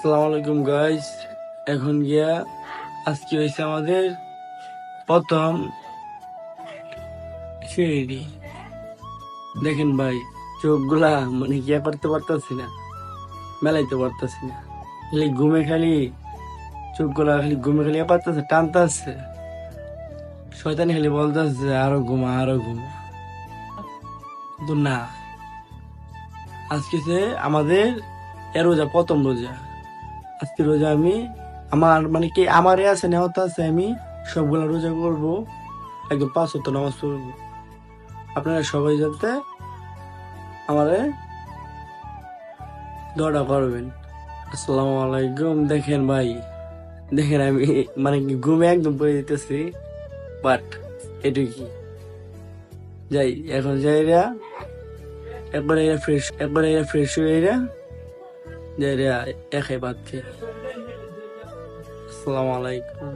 আসসালামু আলাইকুম গাইস। এখন গিয়া আজকে হয়েছে আমাদের প্রথম সিঁড়ি। দেখেন ভাই, চোখগুলা মানে গিয়া করতে পারতাছি না, মেলাইতে পারতাছি না। খালি ঘুমে খালি চোখগুলা খালি ঘুমে খালি পারতেছে, টানতেছে। শয়তানি খালি বলতেছে আরো ঘুমা আরো ঘুমা, কিন্তু না। আজকে সে আমাদের রোজা, প্রথম রোজা। আজকে রোজা আমি আমার মানে কি আমার আছে নেওয়া আছে, আমি সবগুলা রোজা করবো, একদম 5 ওয়াক্ত নামাজ পড়বো। আপনারা সবাই যাতে আমারে দোয়াটা করবেন। আসসালামু আলাইকুম। দেখেন ভাই, দেখেন আমি মানে কি ঘুমে একদম পড়ে দিতেছি, বাট এটু কি যাই এখন যাইরা একবারে ফ্রেশ হয়ে যাইরা একাই বাদ খেয়ে। আসসালামু আলাইকুম।